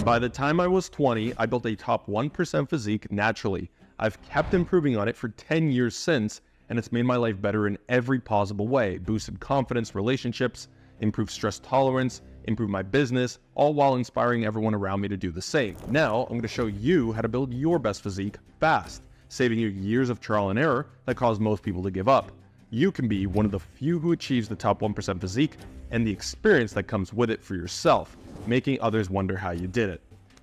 By the time I was 20, I built a top 1% physique naturally. I've kept improving on it for 10 years since, and it's made my life better in every possible way. Boosted confidence, relationships, improved stress tolerance, improved my business, all while inspiring everyone around me to do the same. Now, I'm going to show you how to build your best physique fast, saving you years of trial and error that cause most people to give up. You can be one of the few who achieves the top 1% physique and the experience that comes with it for yourself, making others wonder how you did it.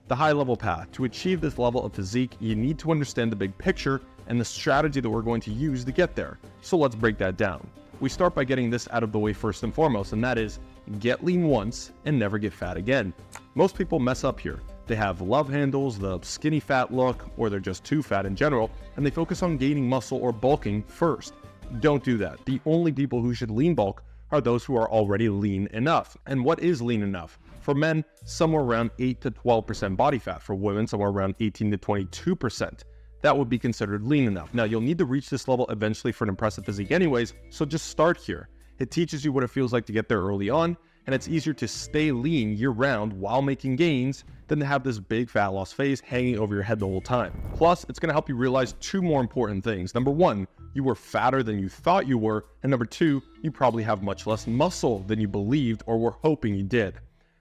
The high-level path. To achieve this level of physique, you need to understand the big picture and the strategy that we're going to use to get there. So let's break that down. We start by getting this out of the way first and foremost, and that is get lean once and never get fat again. Most people mess up here. They have love handles, the skinny fat look, or they're just too fat in general, and they focus on gaining muscle or bulking first. Don't do that. The only people who should lean bulk are those who are already lean enough. And what is lean enough? For men, somewhere around 8 to 12% body fat. For women, somewhere around 18 to 22%. That would be considered lean enough. Now, you'll need to reach this level eventually for an impressive physique anyways, so just start here. It teaches you what it feels like to get there early on, and it's easier to stay lean year-round while making gains than to have this big fat loss phase hanging over your head the whole time. Plus, it's going to help you realize two more important things. Number one, you were fatter than you thought you were, and number two, you probably have much less muscle than you believed or were hoping you did.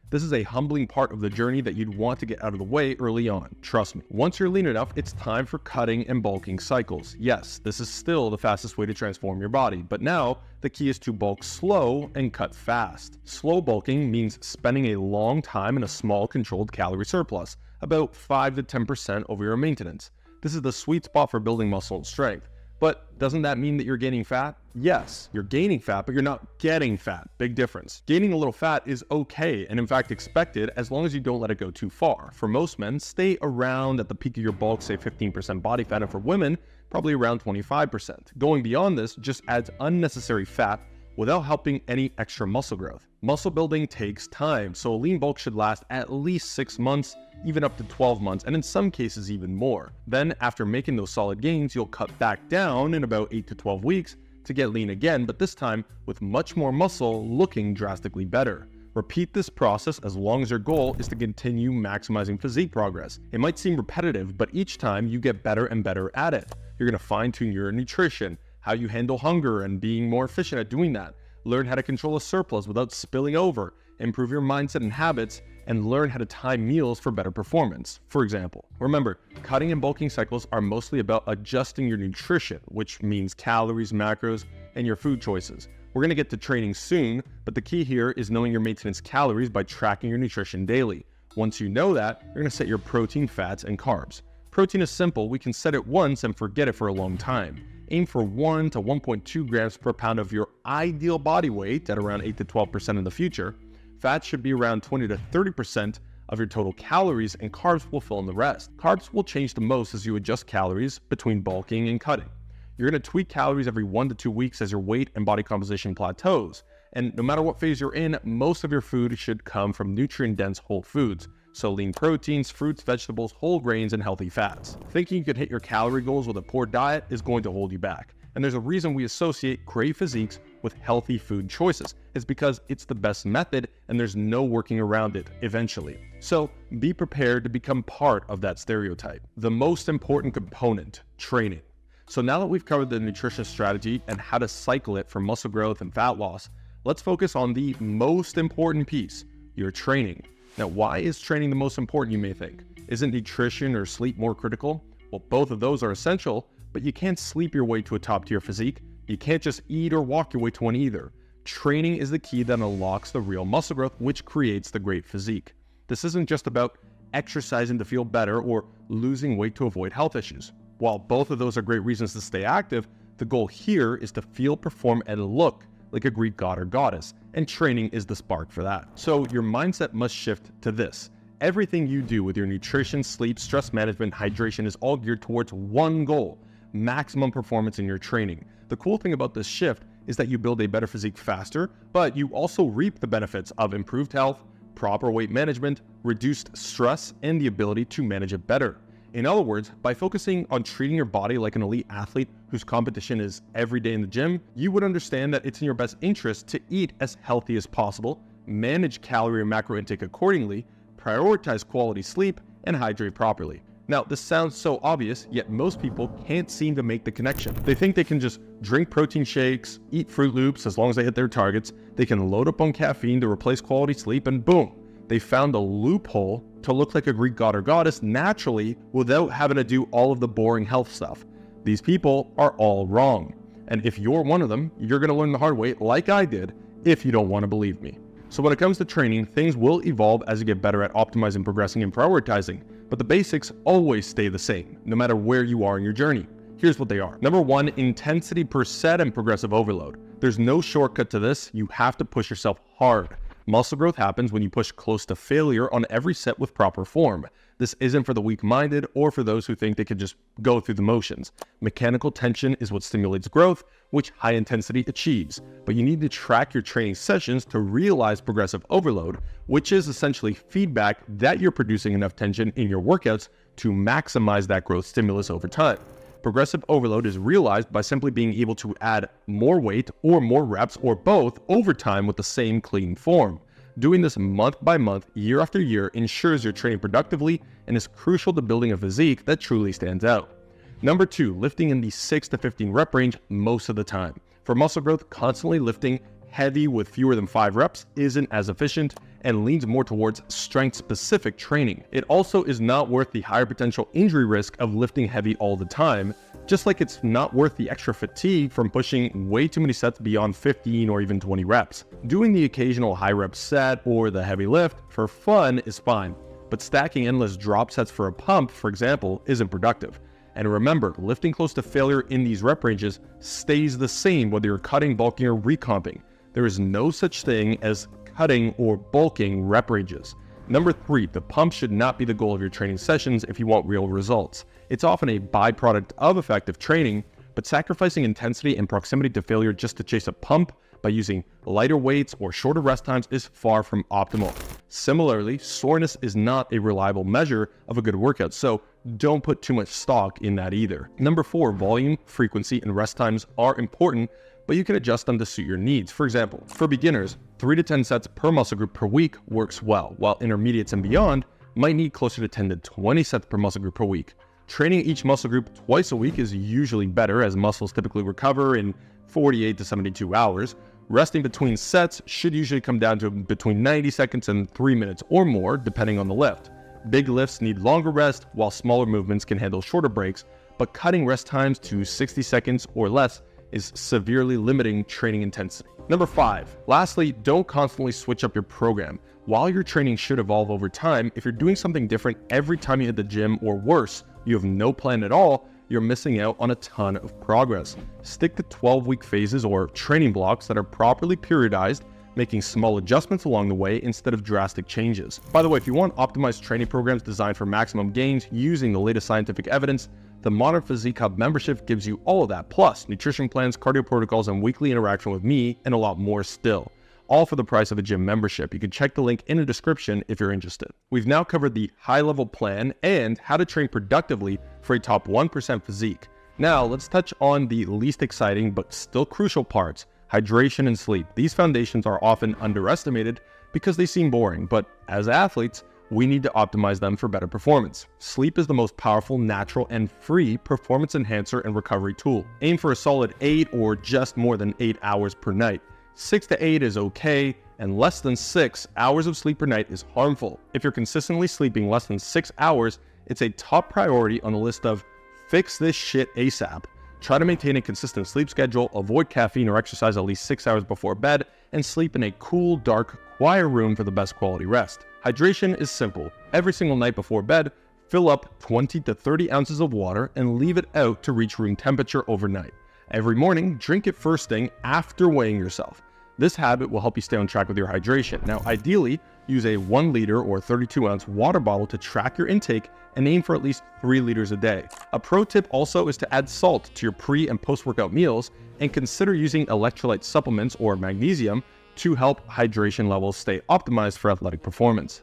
This is a humbling part of the journey that you'd want to get out of the way early on. Trust me. Once you're lean enough, it's time for cutting and bulking cycles. Yes, this is still the fastest way to transform your body, but now the key is to bulk slow and cut fast. Slow bulking means spending a long time in a small controlled calorie surplus, about 5 to 10% over your maintenance. This is the sweet spot for building muscle and strength. But doesn't that mean that you're gaining fat? Yes, you're gaining fat, but you're not getting fat. Big difference. Gaining a little fat is okay, and in fact expected, as long as you don't let it go too far. For most men, stay around at the peak of your bulk, say 15% body fat, and for women, probably around 25%. Going beyond this just adds unnecessary fat without helping any extra muscle growth. Muscle building takes time, so a lean bulk should last at least 6 months, even up to 12 months, and in some cases even more. Then, after making those solid gains, you'll cut back down in about 8 to 12 weeks to get lean again, but this time with much more muscle looking drastically better. Repeat this process as long as your goal is to continue maximizing physique progress. It might seem repetitive, but each time you get better and better at it. You're going to fine-tune your nutrition, how you handle hunger and being more efficient at doing that. Learn how to control a surplus without spilling over, improve your mindset and habits, and learn how to time meals for better performance. For example, remember, cutting and bulking cycles are mostly about adjusting your nutrition, which means calories, macros, and your food choices. We're going to get to training soon, but the key here is knowing your maintenance calories by tracking your nutrition daily. Once you know that, you're going to set your protein, fats, and carbs. Protein is simple. We can set it once and forget it for a long time. Aim for 1 to 1.2 grams per pound of your ideal body weight at around 8 to 12% in the future. Fats should be around 20 to 30% of your total calories, and carbs will fill in the rest. Carbs will change the most as you adjust calories between bulking and cutting. You're going to tweak calories every 1 to 2 weeks as your weight and body composition plateaus. And no matter what phase you're in, most of your food should come from nutrient-dense whole foods. So lean proteins, fruits, vegetables, whole grains, and healthy fats. Thinking you could hit your calorie goals with a poor diet is going to hold you back. And there's a reason we associate great physiques with healthy food choices. It's because it's the best method and there's no working around it eventually. So be prepared to become part of that stereotype. The most important component, training. So now that we've covered the nutrition strategy and how to cycle it for muscle growth and fat loss, let's focus on the most important piece, your training. Now, why is training the most important, you may think? Isn't nutrition or sleep more critical? Well, both of those are essential, but you can't sleep your way to a top-tier physique. You can't just eat or walk your way to one either. Training is the key that unlocks the real muscle growth, which creates the great physique. This isn't just about exercising to feel better or losing weight to avoid health issues. While both of those are great reasons to stay active, the goal here is to feel, perform, and look like a Greek god or goddess, and training is the spark for that. So your mindset must shift to this. Everything you do with your nutrition, sleep, stress management, hydration is all geared towards one goal: maximum performance in your training. The cool thing about this shift is that you build a better physique faster, but you also reap the benefits of improved health, proper weight management, reduced stress, and the ability to manage it better. In other words, by focusing on treating your body like an elite athlete whose competition is every day in the gym, you would understand that it's in your best interest to eat as healthy as possible, manage calorie and macro intake accordingly, prioritize quality sleep, and hydrate properly. Now, this sounds so obvious, yet most people can't seem to make the connection. They think they can just drink protein shakes, eat Fruit Loops as long as they hit their targets, they can load up on caffeine to replace quality sleep, and boom, they found a loophole to look like a Greek god or goddess naturally without having to do all of the boring health stuff. These people are all wrong. And if you're one of them, you're going to learn the hard way like I did if you don't want to believe me. So when it comes to training, things will evolve as you get better at optimizing, progressing, and prioritizing. But the basics always stay the same, no matter where you are in your journey. Here's what they are. Number 1, intensity per set and progressive overload. There's no shortcut to this. You have to push yourself hard. Muscle growth happens when you push close to failure on every set with proper form. This isn't for the weak-minded or for those who think they could just go through the motions. Mechanical tension is what stimulates growth, which high intensity achieves. But you need to track your training sessions to realize progressive overload, which is essentially feedback that you're producing enough tension in your workouts to maximize that growth stimulus over time. Progressive overload is realized by simply being able to add more weight or more reps or both over time with the same clean form. Doing this month by month, year after year, ensures you're training productively and is crucial to building a physique that truly stands out. Number 2, lifting in the 6 to 15 rep range most of the time. For muscle growth, constantly lifting heavy with fewer than 5 reps isn't as efficient and leans more towards strength-specific training. It also is not worth the higher potential injury risk of lifting heavy all the time, just like it's not worth the extra fatigue from pushing way too many sets beyond 15 or even 20 reps. Doing the occasional high rep set or the heavy lift for fun is fine, but stacking endless drop sets for a pump, for example, isn't productive. And remember, lifting close to failure in these rep ranges stays the same whether you're cutting, bulking, or recomping. There is no such thing as cutting or bulking rep ranges. Number 3, the pump should not be the goal of your training sessions if you want real results. It's often a byproduct of effective training, but sacrificing intensity and proximity to failure just to chase a pump by using lighter weights or shorter rest times is far from optimal. Similarly, soreness is not a reliable measure of a good workout, so don't put too much stock in that either. Number 4, volume, frequency, and rest times are important, but you can adjust them to suit your needs. For example, for beginners, 3 to 10 sets per muscle group per week works well, while intermediates and beyond might need closer to 10 to 20 sets per muscle group per week. Training each muscle group twice a week is usually better, as muscles typically recover in 48 to 72 hours. Resting between sets should usually come down to between 90 seconds and 3 minutes or more, depending on the lift. Big lifts need longer rest, while smaller movements can handle shorter breaks, but cutting rest times to 60 seconds or less is severely limiting training intensity. Number 5, lastly, don't constantly switch up your program. While your training should evolve over time, if you're doing something different every time you hit the gym, or worse, you have no plan at all, you're missing out on a ton of progress. Stick to 12-week phases or training blocks that are properly periodized, making small adjustments along the way instead of drastic changes. By the way, if you want optimized training programs designed for maximum gains using the latest scientific evidence, the Modern Physique Hub membership gives you all of that, plus nutrition plans, cardio protocols, and weekly interaction with me, and a lot more still. All for the price of a gym membership. You can check the link in the description if you're interested. We've now covered the high-level plan and how to train productively for a top 1% physique. Now, let's touch on the least exciting but still crucial parts: hydration and sleep. These foundations are often underestimated because they seem boring, but as athletes, we need to optimize them for better performance. Sleep is the most powerful, natural, and free performance enhancer and recovery tool. Aim for a solid 8 or just more than 8 hours per night. 6 to 8 is okay, and less than 6 hours of sleep per night is harmful. If you're consistently sleeping less than 6 hours, it's a top priority on the list of fix this shit ASAP. Try to maintain a consistent sleep schedule, avoid caffeine or exercise at least 6 hours before bed, and sleep in a cool, dark, quiet room for the best quality rest. Hydration is simple. Every single night before bed, fill up 20 to 30 ounces of water and leave it out to reach room temperature overnight. Every morning, drink it first thing after weighing yourself. This habit will help you stay on track with your hydration. Now, ideally, use a 1 liter or 32 ounce water bottle to track your intake and aim for at least 3 liters a day. A pro tip also is to add salt to your pre and post-workout meals, and consider using electrolyte supplements or magnesium to help hydration levels stay optimized for athletic performance.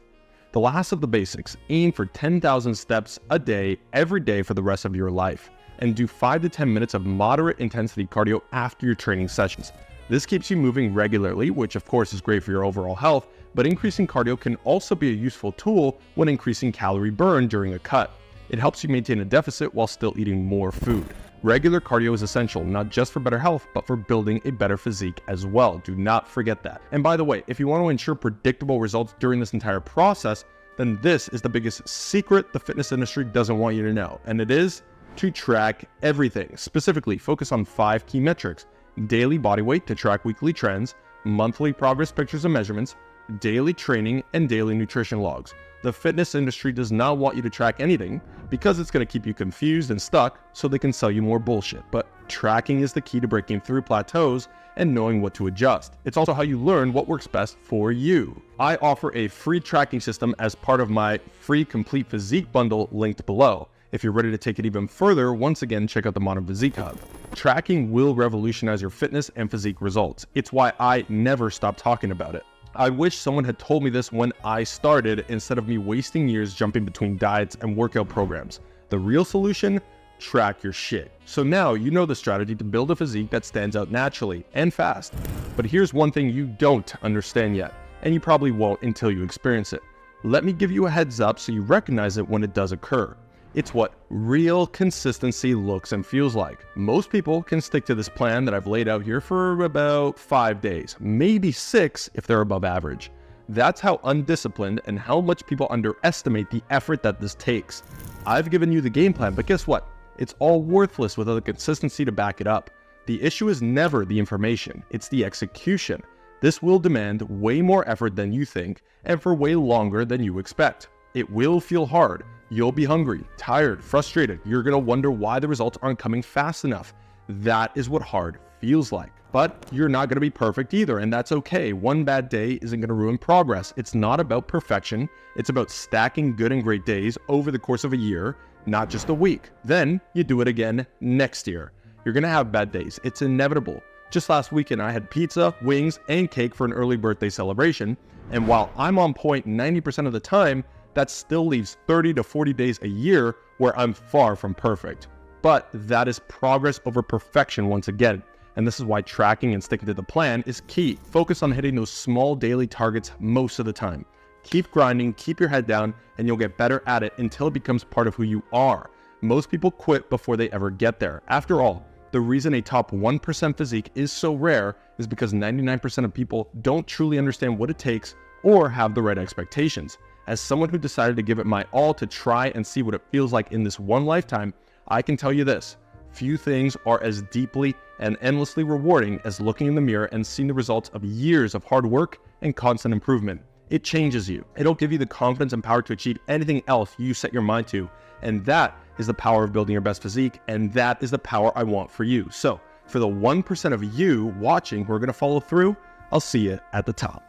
The last of the basics: aim for 10,000 steps a day, every day for the rest of your life, and do 5 to 10 minutes of moderate intensity cardio after your training sessions. This keeps you moving regularly, which of course is great for your overall health, but increasing cardio can also be a useful tool when increasing calorie burn during a cut. It helps you maintain a deficit while still eating more food. Regular cardio is essential, not just for better health, but for building a better physique as well. Do not forget that. And by the way, if you want to ensure predictable results during this entire process, then this is the biggest secret the fitness industry doesn't want you to know. And it is to track everything. Specifically, focus on 5 key metrics: daily body weight to track weekly trends, monthly progress pictures and measurements, daily training, and daily nutrition logs. The fitness industry does not want you to track anything because it's going to keep you confused and stuck so they can sell you more bullshit. But tracking is the key to breaking through plateaus and knowing what to adjust. It's also how you learn what works best for you. I offer a free tracking system as part of my free complete physique bundle linked below. If you're ready to take it even further, once again, check out the Modern Physique Hub. Tracking will revolutionize your fitness and physique results. It's why I never stop talking about it. I wish someone had told me this when I started instead of me wasting years jumping between diets and workout programs. The real solution? Track your shit. So now you know the strategy to build a physique that stands out naturally and fast. But here's one thing you don't understand yet, and you probably won't until you experience it. Let me give you a heads up so you recognize it when it does occur. It's what real consistency looks and feels like. Most people can stick to this plan that I've laid out here for about 5 days, maybe 6 if they're above average. That's how undisciplined and how much people underestimate the effort that this takes. I've given you the game plan, but guess what? It's all worthless without the consistency to back it up. The issue is never the information, it's the execution. This will demand way more effort than you think and for way longer than you expect. It will feel hard. You'll be hungry, tired, frustrated. You're going to wonder why the results aren't coming fast enough. That is what hard feels like. But you're not going to be perfect either, and that's okay. One bad day isn't going to ruin progress. It's not about perfection. It's about stacking good and great days over the course of a year, not just a week. Then you do it again next year. You're going to have bad days. It's inevitable. Just last weekend, I had pizza, wings, and cake for an early birthday celebration. And while I'm on point 90% of the time, that still leaves 30 to 40 days a year where I'm far from perfect. But that is progress over perfection once again. And this is why tracking and sticking to the plan is key. Focus on hitting those small daily targets most of the time. Keep grinding, keep your head down, and you'll get better at it until it becomes part of who you are. Most people quit before they ever get there. After all, the reason a top 1% physique is so rare is because 99% of people don't truly understand what it takes or have the right expectations. As someone who decided to give it my all to try and see what it feels like in this one lifetime, I can tell you this: few things are as deeply and endlessly rewarding as looking in the mirror and seeing the results of years of hard work and constant improvement. It changes you. It'll give you the confidence and power to achieve anything else you set your mind to. And that is the power of building your best physique, and that is the power I want for you. So, for the 1% of you watching who are going to follow through, I'll see you at the top.